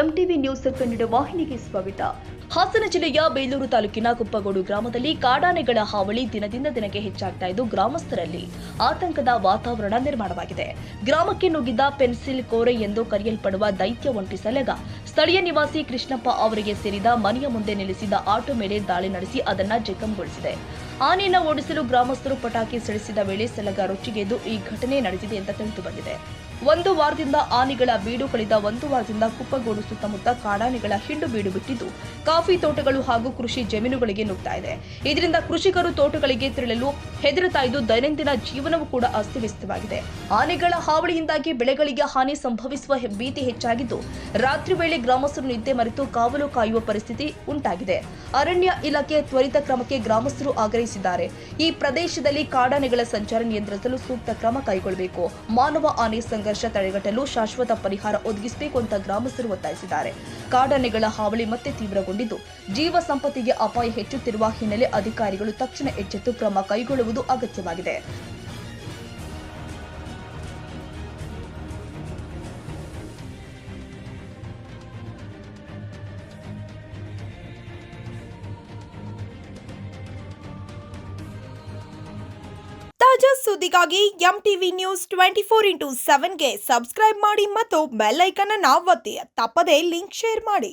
MTV news Kannada ವಾಹಿನಿಗೆ ಸ್ವಾಗತ. ಹಾಸನ ಜಿಲ್ಲೆಯ ಬೇಲೂರು ತಾಲೂಕಿನ ಕುಪ್ಪಗೋಡು ಗ್ರಾಮದಲ್ಲಿ ಕಾಡಾನೆಗಳ ಹಾವಳಿ ದಿನದಿಂದ ದಿನಕ್ಕೆ ಹೆಚ್ಚಾಗ್ತಾ ಇದ್ದು ಗ್ರಾಮಸ್ಥರಲ್ಲಿ ಆತಂಕದ ವಾತಾವರಣ ನಿರ್ಮಾಣವಾಗಿದೆ. ಗ್ರಾಮಕ್ಕೆ ನುಗ್ಗಿದ್ದ ಪೆನ್ಸಿಲ್ ಕೋರೆ ಎಂದು ಕರೆಯಲ್ಪಡುವ ದೈತ್ಯ ಒಂಟಿ ಸಲಗ ಸ್ಥಳೀಯ ನಿವಾಸಿ ಕೃಷ್ಣಪ್ಪ ಅವರಿಗೆ ಸೇರಿದ ಮನೆಯ ಮುಂದೆ ನಿಲ್ಲಿಸಿದ ಆಟೋ ಮೇಲೆ ದಾಳಿ ನಡೆಸಿ ಅದನ್ನ ಜಖಂಗೊಳಿಸಿದೆ. ಆನೆಯನ್ನು ಓಡಿಸಲು ಗ್ರಾಮಸ್ಥರು ಪಟಾಕಿ ಸಿಡಿಸಿದ ವೇಳೆ ಸಲಗ ರೊಚ್ಚಿಗೆದ್ದು ಈ ಘಟನೆ ನಡೆದಿದೆ ಅಂತ ತಿಳಿದು ಬಂದಿದೆ. ಒಂದು ವಾರದಿಂದ ಆನೆಗಳ ಬೀಡು ಕಳೆದ ಒಂದು ವಾರದಿಂದ ಕುಪ್ಪಗೋಡು ಸುತ್ತಮುತ್ತ ಕಾಡಾನೆಗಳ ಹಿಂಡು ಬೀಡು ಬಿಟ್ಟಿದ್ದು ಕಾಫಿ ತೋಟಗಳು ಹಾಗೂ ಕೃಷಿ ಜಮೀನುಗಳಿಗೆ ನುಗ್ತಾ ಇದೆ. ಇದರಿಂದ ಕೃಷಿಕರು ತೋಟಗಳಿಗೆ ತೆರಳಲು ಹೆದರುತ್ತಾ ಇದ್ದು ದೈನಂದಿನ ಜೀವನವೂ ಕೂಡ ಅಸ್ತವ್ಯಸ್ತವಾಗಿದೆ. ಆನೆಗಳ ಹಾವಳಿಯಿಂದಾಗಿ ಬೆಳೆಗಳಿಗೆ ಹಾನಿ ಸಂಭವಿಸುವ ಭೀತಿ ಹೆಚ್ಚಾಗಿದ್ದು ರಾತ್ರಿ ವೇಳೆ ಗ್ರಾಮಸ್ಥರು ನಿದ್ದೆ ಮರೆತು ಕಾವಲು ಕಾಯುವ ಪರಿಸ್ಥಿತಿ ಉಂಟಾಗಿದೆ. ಅರಣ್ಯ ಇಲಾಖೆ ತ್ವರಿತ ಕ್ರಮಕ್ಕೆ ಗ್ರಾಮಸ್ಥರು ಆಗ್ರಹಿಸಿದ್ದಾರೆ. ಈ ಪ್ರದೇಶದಲ್ಲಿ ಕಾಡಾನೆಗಳ ಸಂಚಾರ ನಿಯಂತ್ರಿಸಲು ಸೂಕ್ತ ಕ್ರಮ ಕೈಗೊಳ್ಳಬೇಕು. ಮಾನವ ಆನೆ ಸಂಘರ್ಷ ತಡೆಗಟ್ಟಲು ಶಾಶ್ವತ ಪರಿಹಾರ ಒದಗಿಸಬೇಕು ಅಂತ ಗ್ರಾಮಸ್ಥರು ಒತ್ತಾಯಿಸಿದ್ದಾರೆ. ಕಾಡಾನೆಗಳ ಹಾವಳಿ ಮತ್ತೆ ತೀವ್ರಗೊಂಡಿದ್ದು ಜೀವ ಸಂಪತ್ತಿಗೆ ಅಪಾಯ ಹೆಚ್ಚುತ್ತಿರುವ ಹಿನ್ನೆಲೆ ಅಧಿಕಾರಿಗಳು ತಕ್ಷಣ ಎಚ್ಚೆತ್ತು ಕ್ರಮ ಕೈಗೊಳ್ಳುವುದು ಅಗತ್ಯವಾಗಿದೆ. ತಾಜಾ ಸುದ್ದಿಗಾಗಿ ಎಂಟಿವಿ ನ್ಯೂಸ್ 24x7ಗೆ ಸಬ್ಸ್ಕ್ರೈಬ್ ಮಾಡಿ ಮತ್ತು ಬೆಲ್ ಐಕಾನ್ ಅನ್ನು ಒತ್ತಿ. ತಪ್ಪದೇ ಲಿಂಕ್ ಶೇರ್ ಮಾಡಿ.